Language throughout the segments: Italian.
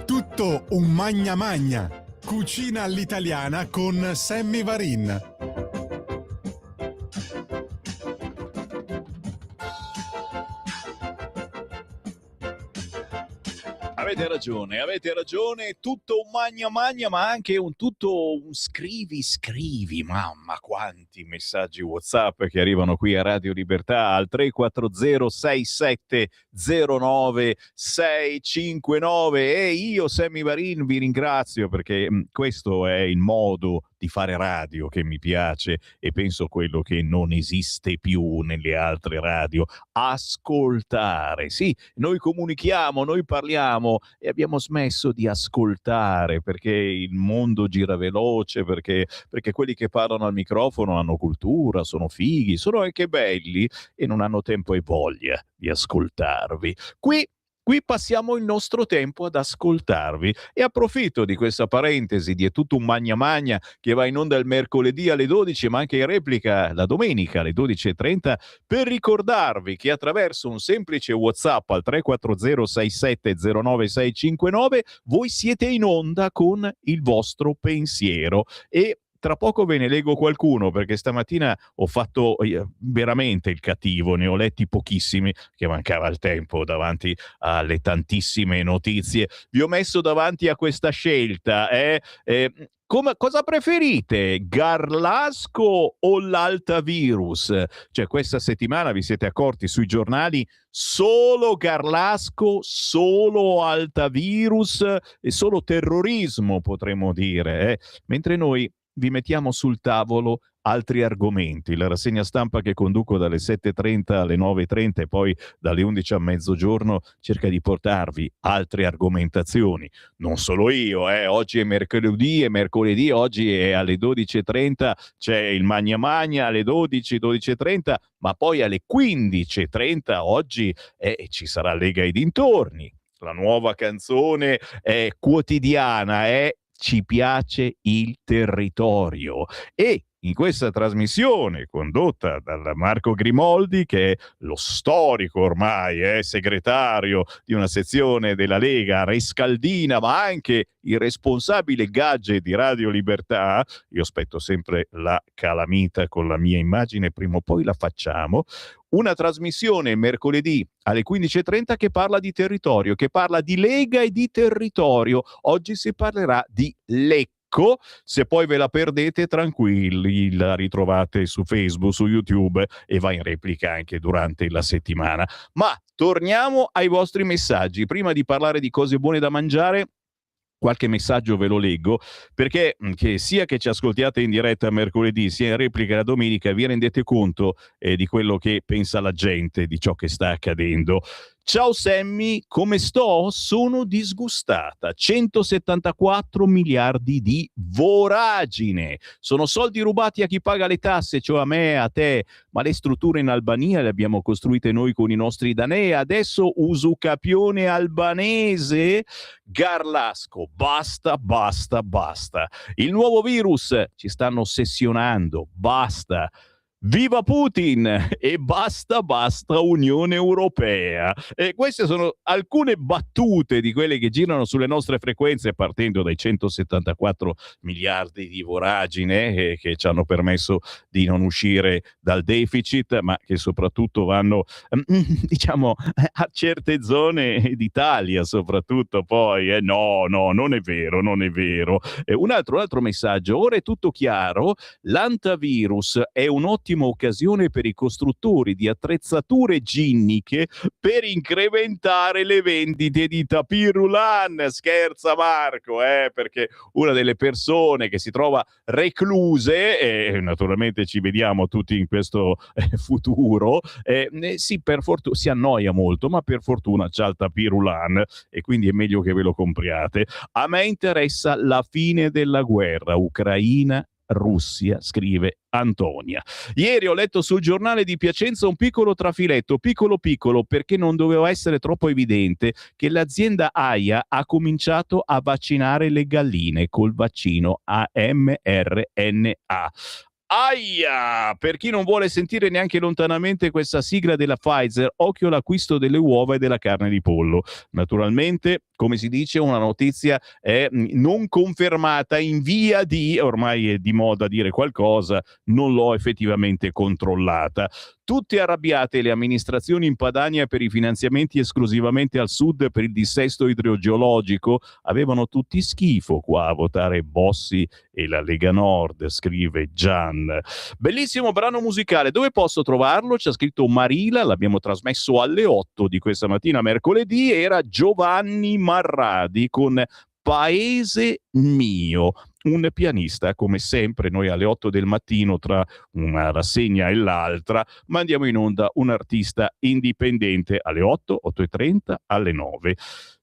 Tutto un magna magna. Cucina all'italiana con Sammy Varin. Avete ragione, tutto un magna magna, ma anche tutto un scrivi, mamma quanti messaggi WhatsApp che arrivano qui a Radio Libertà al 340 6709 659 e io Sammy Varin vi ringrazio perché questo è il modo di fare radio che mi piace e penso quello che non esiste più nelle altre radio, ascoltare. Sì, noi comunichiamo, noi parliamo e abbiamo smesso di ascoltare perché il mondo gira veloce, perché quelli che parlano al microfono hanno cultura, sono fighi, sono anche belli e non hanno tempo e voglia di ascoltarvi. Qui passiamo il nostro tempo ad ascoltarvi e approfitto di questa parentesi di È tutto un magna magna che va in onda il mercoledì alle 12 ma anche in replica la domenica alle 12:30 per ricordarvi che attraverso un semplice WhatsApp al 340 6709 659 voi siete in onda con il vostro pensiero e tra poco ve ne leggo qualcuno perché stamattina ho fatto veramente il cattivo, ne ho letti pochissimi che mancava il tempo davanti alle tantissime notizie. Vi ho messo davanti a questa scelta. Cosa preferite? Garlasco o l'Altavirus? Cioè questa settimana vi siete accorti sui giornali solo Garlasco, solo Altavirus e solo terrorismo potremmo dire, mentre noi vi mettiamo sul tavolo altri argomenti. La rassegna stampa che conduco dalle 7:30 alle 9:30 e poi dalle 11 a mezzogiorno cerca di portarvi altre argomentazioni. Non solo io, oggi è mercoledì, oggi è alle 12:30 c'è il Magna Magna, alle 12:30, ma poi alle 15:30 oggi ci sarà Lega ai dintorni. La nuova canzone è quotidiana, Ci piace il territorio e in questa trasmissione condotta dal Marco Grimoldi che è lo storico ormai segretario di una sezione della Lega Rescaldina ma anche il responsabile gadget di Radio Libertà, io aspetto sempre la calamita con la mia immagine, prima o poi la facciamo, una trasmissione mercoledì alle 15:30 che parla di territorio, che parla di Lega e di territorio. Oggi si parlerà di Lecco. Se poi ve la perdete, tranquilli, la ritrovate su Facebook, su YouTube e va in replica anche durante la settimana. Ma torniamo ai vostri messaggi. Prima di parlare di cose buone da mangiare, qualche messaggio ve lo leggo perché che sia che ci ascoltiate in diretta mercoledì sia in replica la domenica vi rendete conto di quello che pensa la gente, di ciò che sta accadendo. Ciao Sammy, come sto? Sono disgustata. 174 miliardi di voragine. Sono soldi rubati a chi paga le tasse, cioè a me, a te, ma le strutture in Albania le abbiamo costruite noi con i nostri danè. Adesso usucapione albanese? Garlasco, basta. Il nuovo virus ci stanno ossessionando, basta. Viva Putin e basta Unione Europea. E queste sono alcune battute di quelle che girano sulle nostre frequenze partendo dai 174 miliardi di voragine che ci hanno permesso di non uscire dal deficit, ma che soprattutto vanno diciamo a certe zone d'Italia soprattutto poi. No, non è vero. Un altro messaggio, ora è tutto chiaro, l'antivirus è un'ottima occasione per i costruttori di attrezzature ginniche per incrementare le vendite di Tapirulan. Scherza Marco, perché una delle persone che si trova recluse, e naturalmente ci vediamo tutti in questo futuro, sì, per fortuna si annoia molto, ma per fortuna c'ha il Tapirulan e quindi è meglio che ve lo compriate. A me interessa la fine della guerra Ucraina Russia, scrive Antonia. Ieri ho letto sul giornale di Piacenza un piccolo trafiletto, piccolo perché non doveva essere troppo evidente, che l'azienda AIA ha cominciato a vaccinare le galline col vaccino mRNA. Aia! Per chi non vuole sentire neanche lontanamente questa sigla della Pfizer, occhio all'acquisto delle uova e della carne di pollo. Naturalmente come si dice, una notizia non confermata in via di, ormai è di moda dire qualcosa, non l'ho effettivamente controllata. Tutte arrabbiate le amministrazioni in Padania per i finanziamenti esclusivamente al sud per il dissesto idrogeologico, avevano tutti schifo qua a votare Bossi e la Lega Nord, scrive Gian. Bellissimo brano musicale, dove posso trovarlo? C'è scritto Marila, l'abbiamo trasmesso alle 8 di questa mattina, mercoledì, era Giovanni Marradi con Paese mio, un pianista, come sempre noi alle 8 del mattino tra una rassegna e l'altra mandiamo in onda un artista indipendente alle 8, 8:30, alle 9.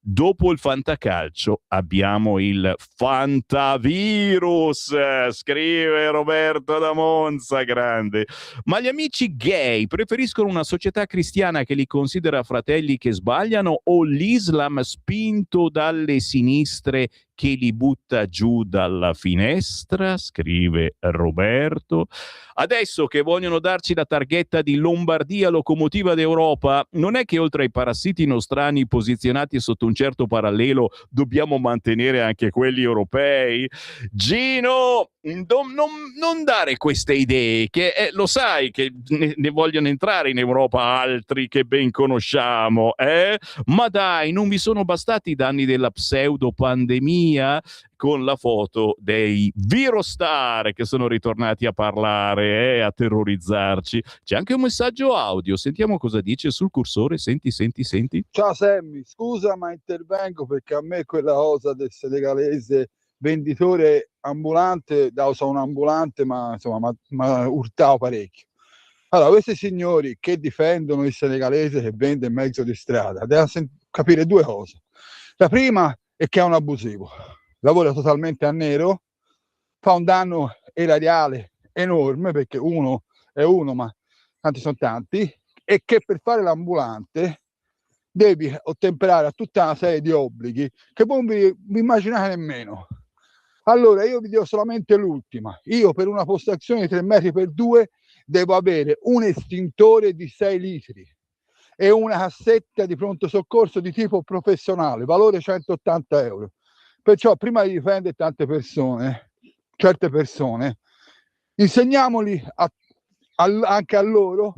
Dopo il fantacalcio abbiamo il fantavirus, scrive Roberto da Monza, grande. Ma gli amici gay preferiscono una società cristiana che li considera fratelli che sbagliano o l'Islam spinto dalle sinistre che li butta giù dalla finestra, scrive Roberto. Adesso che vogliono darci la targhetta di Lombardia locomotiva d'Europa, non è che oltre ai parassiti nostrani posizionati sotto un certo parallelo dobbiamo mantenere anche quelli europei? Gino, non dare queste idee, che lo sai che ne vogliono entrare in Europa altri che ben conosciamo, Ma dai, non vi sono bastati i danni della pseudopandemia con la foto dei Virostar che sono ritornati a parlare, a terrorizzarci. C'è anche un messaggio audio, sentiamo cosa dice sul cursore, senti. Ciao Sammy, scusa ma intervengo perché a me quella cosa del senegalese venditore ambulante, sono un ambulante ma insomma mi ha urtato parecchio. Allora, questi signori che difendono il senegalese che vende in mezzo di strada devono capire due cose. La prima è che è un abusivo, lavora totalmente a nero, fa un danno erariale enorme perché uno è uno ma tanti sono tanti, e che per fare l'ambulante devi ottemperare a tutta una serie di obblighi che voi vi immaginate nemmeno. Allora io vi dico solamente l'ultima: io per una postazione di 3 metri per 2 devo avere un estintore di 6 litri e una cassetta di pronto soccorso di tipo professionale, valore 180 euro. Perciò prima di difendere certe persone, insegniamoli anche a loro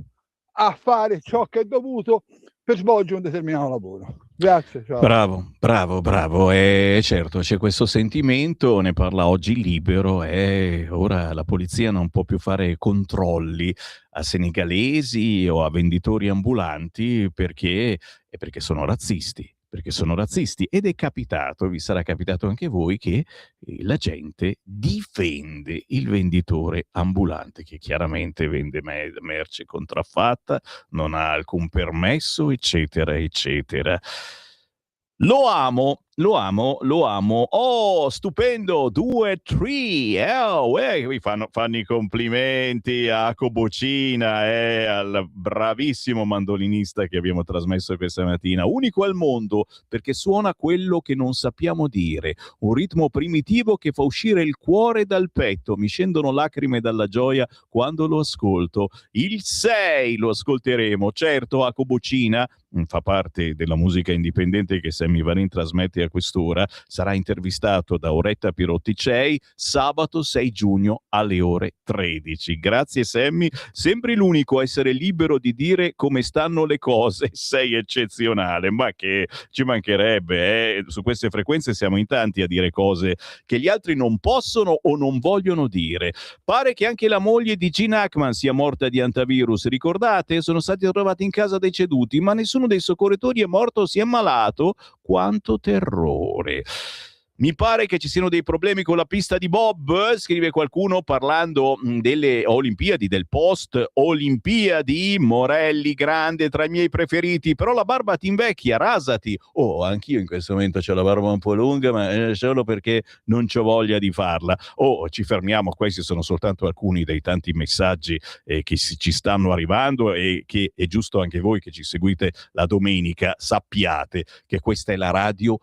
a fare ciò che è dovuto per svolgere un determinato lavoro. Grazie, ciao. Bravo. Certo, c'è questo sentimento, ne parla oggi Libero, e ora la polizia non può più fare controlli a senegalesi o a venditori ambulanti perché sono razzisti. Perché sono razzisti, ed è capitato, vi sarà capitato anche a voi, che la gente difende il venditore ambulante che chiaramente vende merce contraffatta, non ha alcun permesso, eccetera. Lo amo. Oh, stupendo, 2-3. Mi fanno i complimenti a Cobocina, al bravissimo mandolinista che abbiamo trasmesso questa mattina. Unico al mondo perché suona quello che non sappiamo dire. Un ritmo primitivo che fa uscire il cuore dal petto. Mi scendono lacrime dalla gioia quando lo ascolto. Il 6 lo ascolteremo, certo, a Cobocina. Fa parte della musica indipendente che Sammy Varin trasmette a quest'ora. Sarà intervistato da Oretta Pirotticei sabato 6 giugno alle ore 13. Grazie Sammy, sembri l'unico a essere libero di dire come stanno le cose. Sei eccezionale, ma che ci mancherebbe, su queste frequenze siamo in tanti a dire cose che gli altri non possono o non vogliono dire. Pare che anche la moglie di Gene Hackman sia morta di antivirus, ricordate? Sono stati trovati in casa deceduti, ma nessuno dei soccorritori è morto o si è ammalato. Quanto terrore. Mi pare che ci siano dei problemi con la pista di bob, scrive qualcuno parlando delle Olimpiadi, del post Olimpiadi. Morelli, grande, tra i miei preferiti, però la barba ti invecchia, rasati. Oh, anch'io in questo momento ho la barba un po' lunga, ma solo perché non c'ho voglia di farla. Oh, ci fermiamo, questi sono soltanto alcuni dei tanti messaggi che ci stanno arrivando, e che è giusto anche voi che ci seguite la domenica sappiate che questa è la radio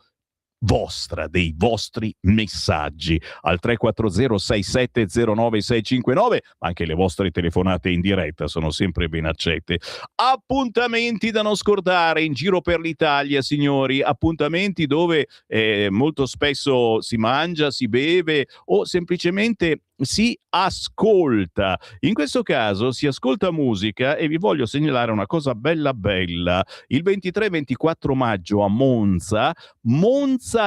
vostra, dei vostri messaggi al 340-6709-659, ma anche le vostre telefonate in diretta sono sempre ben accette. Appuntamenti da non scordare in giro per l'Italia, signori, appuntamenti dove molto spesso si mangia, si beve o semplicemente si ascolta. In questo caso si ascolta musica e vi voglio segnalare una cosa bella bella. Il 23-24 maggio a Monza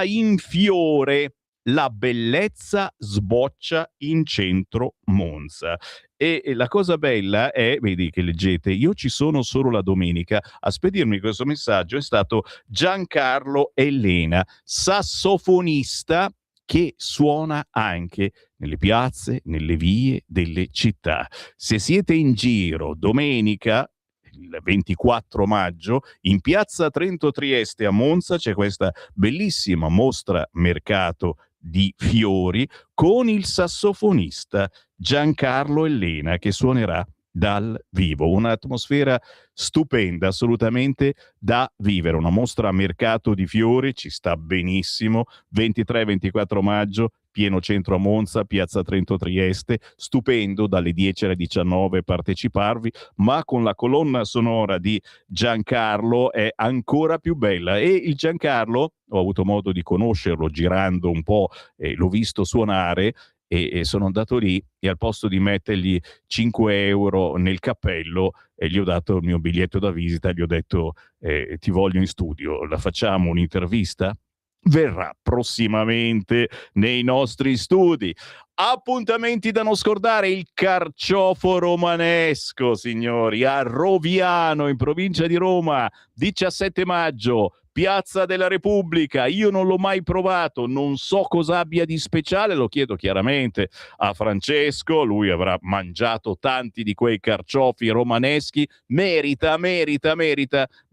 in fiore, la bellezza sboccia in centro Monza. E la cosa bella è, vedi che leggete, io ci sono solo la domenica. A spedirmi questo messaggio è stato Giancarlo Elena, sassofonista che suona anche nelle piazze, nelle vie delle città. Se siete in giro domenica, il 24 maggio, in piazza Trento Trieste a Monza c'è questa bellissima mostra mercato di fiori con il sassofonista Giancarlo Elena che suonerà dal vivo. Un'atmosfera stupenda, assolutamente da vivere. Una mostra a mercato di fiori, ci sta benissimo. 23-24 maggio, pieno centro a Monza, piazza Trento Trieste, stupendo, dalle 10 alle 19 parteciparvi, ma con la colonna sonora di Giancarlo è ancora più bella. E il Giancarlo, ho avuto modo di conoscerlo girando un po', l'ho visto suonare, e sono andato lì e al posto di mettergli 5 euro nel cappello gli ho dato il mio biglietto da visita, gli ho detto ti voglio in studio, la facciamo un'intervista? Verrà prossimamente nei nostri studi. Appuntamenti da non scordare, il carciofo romanesco, signori, a Roviano, in provincia di Roma, 17 maggio, Piazza della Repubblica. Io non l'ho mai provato, non so cosa abbia di speciale, lo chiedo chiaramente a Francesco, lui avrà mangiato tanti di quei carciofi romaneschi, merita. Mi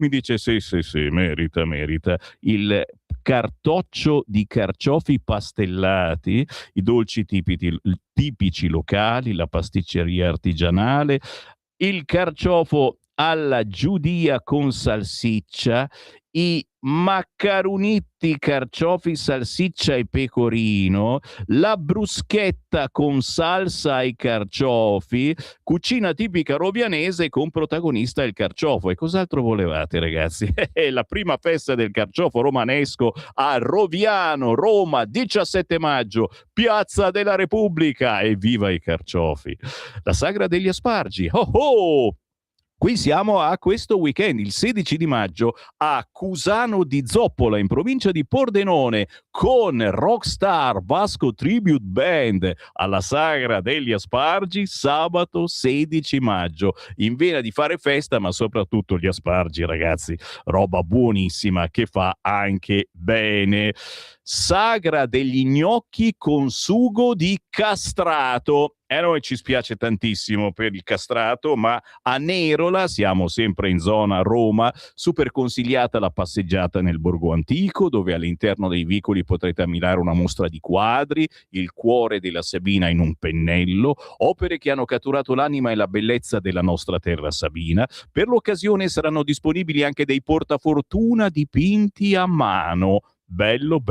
dice sì, merita. Il cartoccio di carciofi pastellati, i dolci tipici locali, la pasticceria artigianale, il carciofo alla giudia con salsiccia, i maccarunitti, carciofi, salsiccia e pecorino, la bruschetta con salsa ai carciofi, cucina tipica rovianese con protagonista il carciofo. E cos'altro volevate, ragazzi? È la prima festa del carciofo romanesco a Roviano, Roma, 17 maggio, Piazza della Repubblica. E viva i carciofi! La sagra degli aspargi. Oh oh! Qui siamo a questo weekend, il 16 di maggio, a Cusano di Zoppola, in provincia di Pordenone, con Rockstar Vasco Tribute Band alla Sagra degli Aspargi, sabato 16 maggio. In vena di fare festa, ma soprattutto gli aspargi, ragazzi, roba buonissima che fa anche bene. Sagra degli gnocchi con sugo di castrato. A noi ci spiace tantissimo per il castrato, ma a Nerola, siamo sempre in zona Roma, super consigliata la passeggiata nel Borgo Antico, dove all'interno dei vicoli potrete ammirare una mostra di quadri, il cuore della Sabina in un pennello, opere che hanno catturato l'anima e la bellezza della nostra terra sabina. Per l'occasione saranno disponibili anche dei portafortuna dipinti a mano. Bello,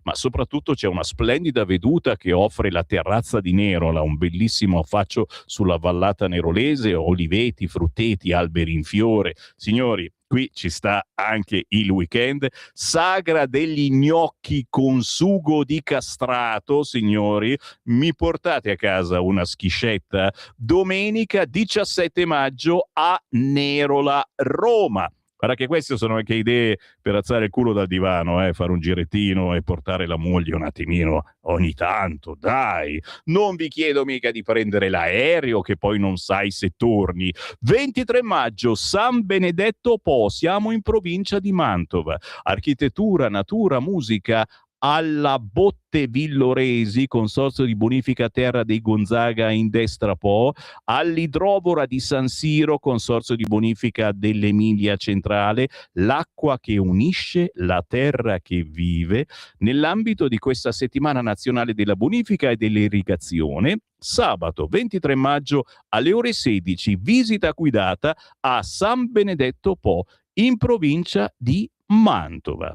ma soprattutto c'è una splendida veduta che offre la terrazza di Nerola, un bellissimo affaccio sulla vallata nerolese, oliveti, frutteti, alberi in fiore. Signori, qui ci sta anche il weekend. Sagra degli gnocchi con sugo di castrato, signori, mi portate a casa una schiscetta? Domenica 17 maggio a Nerola, Roma. Guarda che queste sono anche idee per alzare il culo dal divano, fare un girettino e portare la moglie un attimino ogni tanto, dai. Non vi chiedo mica di prendere l'aereo che poi non sai se torni. 23 maggio, San Benedetto Po, siamo in provincia di Mantova. Architettura, natura, musica, alla Botte Villoresi, consorzio di bonifica terra dei Gonzaga in destra Po, all'Idrovora di San Siro, consorzio di bonifica dell'Emilia Centrale, l'acqua che unisce, la terra che vive, nell'ambito di questa settimana nazionale della bonifica e dell'irrigazione. Sabato 23 maggio alle ore 16, visita guidata a San Benedetto Po in provincia di Mantova.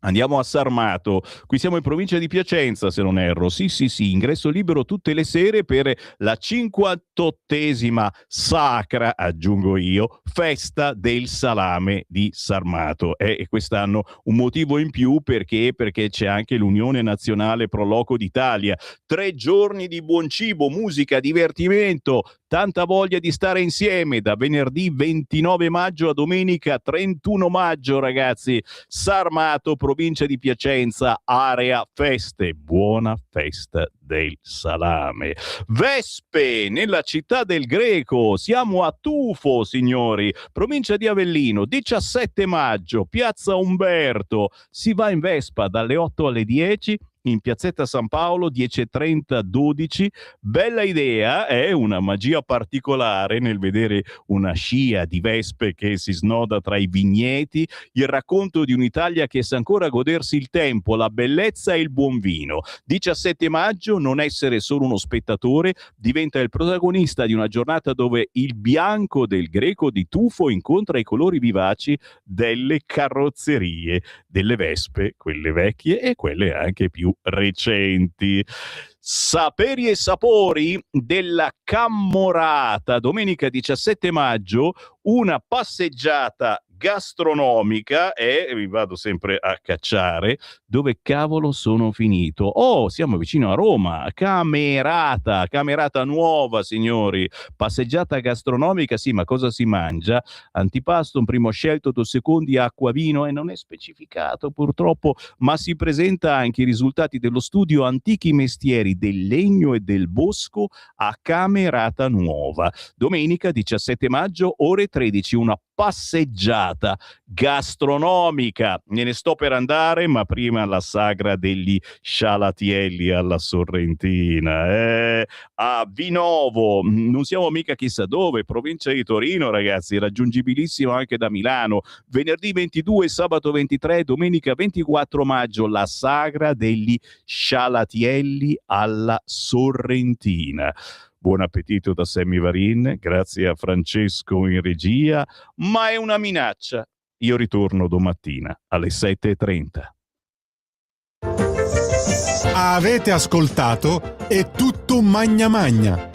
Andiamo a Sarmato, qui siamo in provincia di Piacenza se non erro, sì, ingresso libero tutte le sere per la 58esima sacra, aggiungo io, festa del salame di Sarmato. E quest'anno un motivo in più perché c'è anche l'Unione Nazionale Pro Loco d'Italia, 3 giorni di buon cibo, musica, divertimento, tanta voglia di stare insieme da venerdì 29 maggio a domenica 31 maggio, ragazzi. Sarmato, provincia di Piacenza, area feste. Buona festa del salame. Vespe, nella città del Greco. Siamo a Tufo, signori, provincia di Avellino, 17 maggio, piazza Umberto. Si va in Vespa dalle 8 alle 10 in piazzetta San Paolo, 10:30, 12. Bella idea, è una magia particolare nel vedere una scia di vespe che si snoda tra i vigneti, il racconto di un'Italia che sa ancora godersi il tempo, la bellezza e il buon vino. 17 maggio, non essere solo uno spettatore, diventa il protagonista di una giornata dove il bianco del Greco di Tufo incontra i colori vivaci delle carrozzerie, delle vespe, quelle vecchie e quelle anche più recenti. Saperi e sapori della Cammorata, domenica 17 maggio, una passeggiata gastronomica e vi vado sempre a cacciare dove cavolo sono finito. Oh, siamo vicino a Roma, Camerata nuova, signori, passeggiata gastronomica, sì, ma cosa si mangia? Antipasto, un primo scelto, 2 secondi, acqua, vino, e non è specificato purtroppo, ma si presenta anche i risultati dello studio Antichi Mestieri del Legno e del Bosco a Camerata Nuova. Domenica 17 maggio, ore 13, una passeggiata gastronomica. Ne sto per andare, ma prima la sagra degli scialatielli alla Sorrentina. A Vinovo, non siamo mica chissà dove, provincia di Torino, ragazzi, raggiungibilissimo anche da Milano. Venerdì 22, sabato 23, domenica 24 maggio, la sagra degli scialatielli alla Sorrentina. Buon appetito da Sammy Varin, grazie a Francesco in regia, ma è una minaccia. Io ritorno domattina alle 7:30. Avete ascoltato È tutto magna magna,